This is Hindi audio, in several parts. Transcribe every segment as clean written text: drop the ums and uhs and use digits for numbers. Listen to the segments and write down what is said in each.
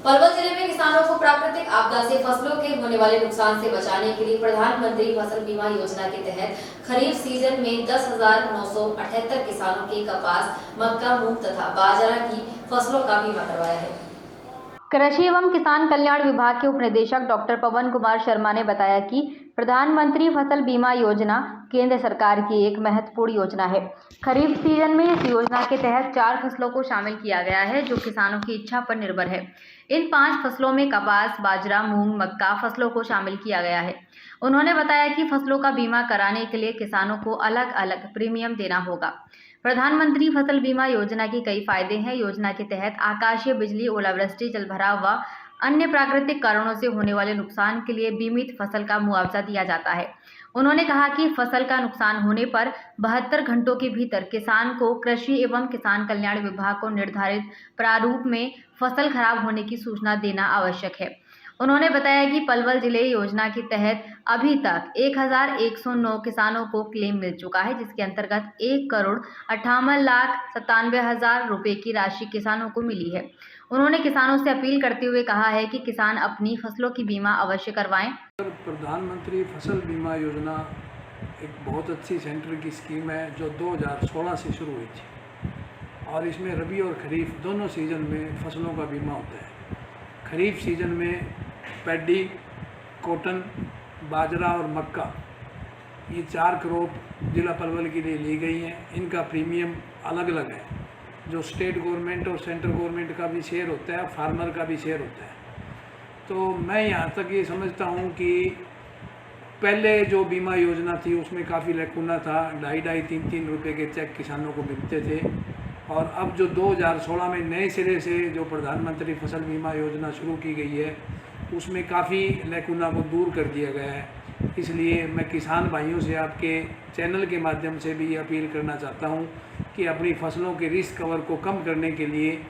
पलवल जिले में किसानों को प्राकृतिक आपदा से फसलों के होने वाले नुकसान से बचाने के लिए प्रधानमंत्री फसल बीमा योजना के तहत खरीफ सीजन में 10,978 किसानों के कपास, मक्का, मूंग तथा बाजरा की फसलों का बीमा करवाया है। कृषि एवं किसान कल्याण विभाग के उप निदेशक डॉक्टर पवन कुमार शर्मा ने बताया कि प्रधानमंत्री फसल बीमा योजना केंद्र सरकार की एक महत्वपूर्ण योजना है। खरीफ सीजन में इस योजना के तहत 4 फसलों को शामिल किया गया है जो किसानों की इच्छा पर निर्भर है। इन 5 फसलों में कपास, बाजरा, मूंग, मक्का फसलों को शामिल किया गया है। उन्होंने बताया कि फसलों का बीमा कराने के लिए किसानों को अलग अलग प्रीमियम देना होगा। प्रधानमंत्री फसल बीमा योजना के कई फायदे हैं। योजना के तहत आकाशीय बिजली, ओलावृष्टि, जलभराव व अन्य प्राकृतिक कारणों से होने वाले नुकसान के लिए बीमित फसल का मुआवजा दिया जाता है। उन्होंने कहा कि फसल का नुकसान होने पर 72 घंटों के भीतर किसान को कृषि एवं किसान कल्याण विभाग को निर्धारित प्रारूप में फसल खराब होने की सूचना देना आवश्यक है। उन्होंने बताया कि पलवल जिले योजना के तहत अभी तक 1109 किसानों को क्लेम मिल चुका है, जिसके अंतर्गत 1,58,97,000 रुपए की राशि किसानों को मिली है। उन्होंने किसानों से अपील करते हुए कहा है कि किसान अपनी फसलों की बीमा अवश्य करवाएं। प्रधानमंत्री फसल बीमा योजना एक बहुत अच्छी सेंटर की स्कीम है जो 2016 से शुरू हुई थी और इसमें रबी और खरीफ दोनों सीज़न में फसलों का बीमा होता है। खरीफ सीज़न में पैडी, कॉटन, बाजरा और मक्का ये 4 क्रॉप जिला पलवल के लिए ली गई हैं। इनका प्रीमियम अलग अलग है, जो स्टेट गवर्नमेंट और सेंट्रल गवर्नमेंट का भी शेयर होता है, फार्मर का भी शेयर होता है। तो मैं यहाँ तक ये समझता हूँ कि पहले जो बीमा योजना थी उसमें काफ़ी लैकुना था। 2.5-3 रुपये के चेक किसानों को मिलते थे और अब जो 2016 में नए सिरे से जो प्रधानमंत्री फसल बीमा योजना शुरू की गई है उसमें काफ़ी लैकुना को दूर कर दिया गया है। इसलिए मैं किसान भाइयों से आपके चैनल के माध्यम से भी अपील करना चाहता हूँ कि अपनी फसलों के रिस्क कवर को कम करने के लिए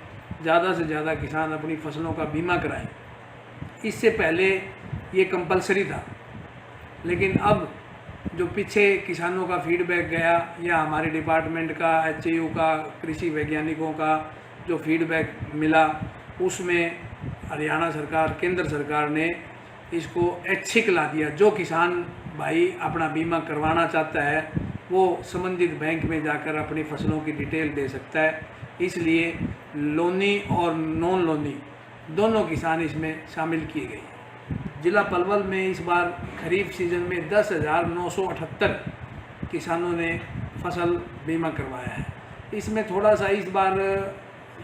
ज़्यादा से ज़्यादा किसान अपनी फसलों का बीमा कराएं। इससे पहले ये कंपलसरी था, लेकिन अब जो पीछे किसानों का फीडबैक गया या हमारे डिपार्टमेंट का, एचएयू का, कृषि वैज्ञानिकों का जो फीडबैक मिला उसमें हरियाणा सरकार, केंद्र सरकार ने इसको ऐच्छिक ला दिया। जो किसान भाई अपना बीमा करवाना चाहता है वो संबंधित बैंक में जाकर अपनी फसलों की डिटेल दे सकता है। इसलिए लोनी और नॉन लोनी दोनों किसान इसमें शामिल किए गए हैं। जिला पलवल में इस बार खरीफ सीजन में 10,978 किसानों ने फसल बीमा करवाया है। इसमें थोड़ा सा इस बार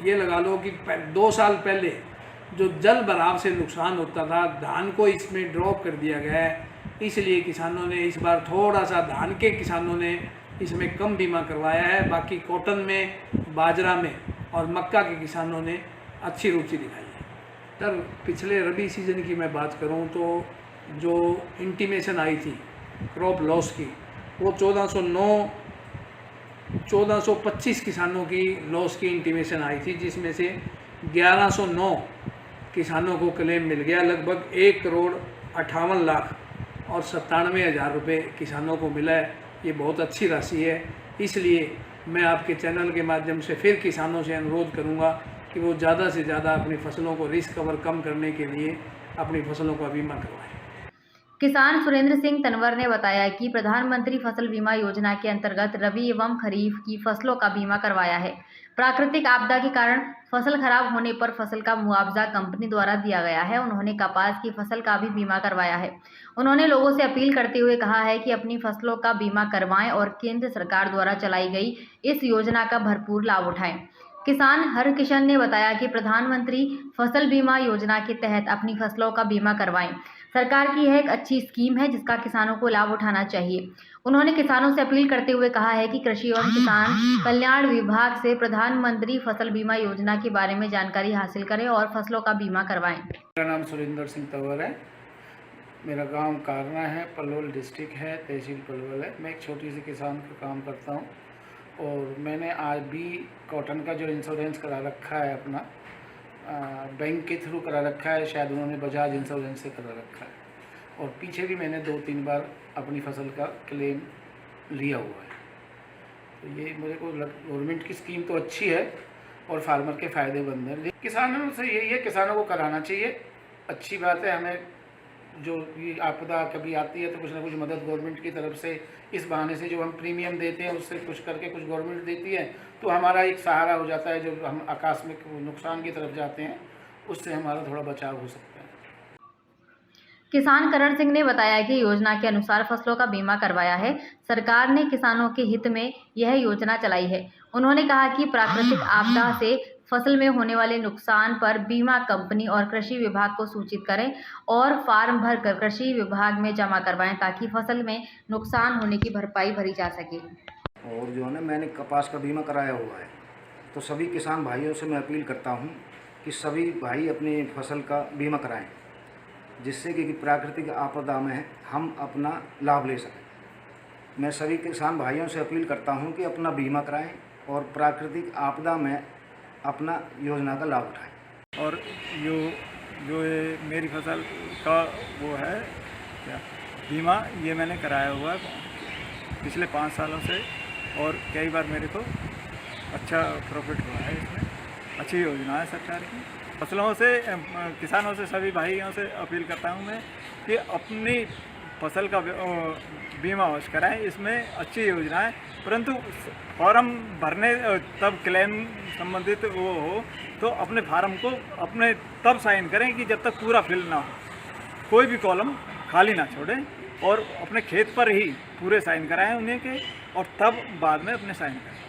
ये लगा लो कि 2 साल पहले जो जल भराव से नुकसान होता था, धान को इसमें ड्रॉप कर दिया गया है। इसलिए किसानों ने इस बार थोड़ा सा, धान के किसानों ने इसमें कम बीमा करवाया है। बाकी कॉटन में, बाजरा में और मक्का के किसानों ने अच्छी रुचि दिखाई है। तर पिछले रबी सीज़न की मैं बात करूं तो जो इंटीमेशन आई थी क्रॉप लॉस की, वो 1425 किसानों की लॉस की इंटीमेशन आई थी, जिसमें से 1109 किसानों को क्लेम मिल गया। लगभग 1,58,00,000 और 97,000 रुपये किसानों को मिला है। ये बहुत अच्छी राशि है। इसलिए मैं आपके चैनल के माध्यम से फिर किसानों से अनुरोध करूंगा कि वो ज़्यादा से ज़्यादा अपनी फसलों को रिस्क कवर कम करने के लिए अपनी फसलों का बीमा करवाएं। किसान सुरेंद्र सिंह तनवर ने बताया कि प्रधानमंत्री फसल बीमा योजना के अंतर्गत रबी एवं खरीफ की फसलों का बीमा करवाया है। प्राकृतिक आपदा के कारण फसल खराब होने पर फसल का मुआवजा कंपनी द्वारा दिया गया है। उन्होंने कपास की फसल का भी बीमा करवाया है। उन्होंने लोगों से अपील करते हुए कहा है कि अपनी फसलों का बीमा करवाएं और केंद्र सरकार द्वारा चलाई गई इस योजना का भरपूर लाभ उठाएं। किसान हरकिशन ने बताया कि प्रधानमंत्री फसल बीमा योजना के तहत अपनी फसलों का बीमा करवाएं। सरकार की यह एक अच्छी स्कीम है जिसका किसानों को लाभ उठाना चाहिए। उन्होंने किसानों से अपील करते हुए कहा है कि कृषि एवं किसान कल्याण विभाग से प्रधानमंत्री फसल बीमा योजना के बारे में जानकारी हासिल करें और फसलों का बीमा करवाएं। मेरा नाम सुरेंद्र सिंह तंवर है। मेरा गांव कारना है, पलवल डिस्ट्रिक्ट है, तहसील पलवल है। मैं एक छोटी सी किसान का काम करता हूं और मैंने आज भी कॉटन का जो इंश्योरेंस करा रखा है अपना बैंक के थ्रू करा रखा है, शायद उन्होंने बजाज इंश्योरेंस से करा रखा है, और पीछे भी मैंने 2-3 बार अपनी फसल का क्लेम लिया हुआ है। तो ये मेरे को गवर्नमेंट की स्कीम तो अच्छी है और फार्मर के फ़ायदेमंद है। किसानों से यही है, किसानों को कराना चाहिए। अच्छी बात है, हमें जो ये आपदा कभी आती है तो कुछ ना कुछ मदद गवर्नमेंट की तरफ से, इस बहाने से जो हम प्रीमियम देते हैं उससे कुछ करके कुछ गवर्नमेंट देती है, तो हमारा एक सहारा हो जाता है। जब हम आकस्मिक नुकसान की तरफ जाते हैं उससे हमारा थोड़ा बचाव हो सकता है। किसान करण सिंह ने बताया कि योजना के अनुसार फसलों का बीमा करवाया है। सरकार ने किसानों के हित में यह योजना चलाई है। उन्होंने कहा कि प्राकृतिक आपदा से फसल में होने वाले नुकसान पर बीमा कंपनी और कृषि विभाग को सूचित करें और फार्म भरकर कृषि विभाग में जमा करवाएं ताकि फसल में नुकसान होने की भरपाई भरी जा सके। और जो है ना, मैंने कपास का बीमा कराया हुआ है, तो सभी किसान भाइयों से मैं अपील करता हूँ कि सभी भाई अपनी फसल का बीमा कराएं, जिससे कि प्राकृतिक आपदा में हम अपना लाभ ले सकें। मैं सभी किसान भाइयों से अपील करता हूँ कि अपना बीमा कराएं और प्राकृतिक आपदा में अपना योजना का लाभ उठाएं। और जो ये मेरी फसल का वो है क्या बीमा, ये मैंने कराया हुआ है पिछले 5 सालों से, और कई बार मेरे को अच्छा प्रॉफिट हुआ है इसमें। अच्छी योजना है सरकार की। फसलों से, किसानों से, सभी भाइयों से अपील करता हूँ मैं कि अपनी फसल का बीमा अवश्य कराएं। इसमें अच्छी योजना है, परंतु फॉर्म भरने तब क्लेम संबंधित वो हो तो अपने फार्म को अपने तब साइन करें कि जब तक पूरा फिल ना हो, कोई भी कॉलम खाली ना छोड़ें, और अपने खेत पर ही पूरे साइन कराएं उन्हें के, और तब बाद में अपने साइन करें।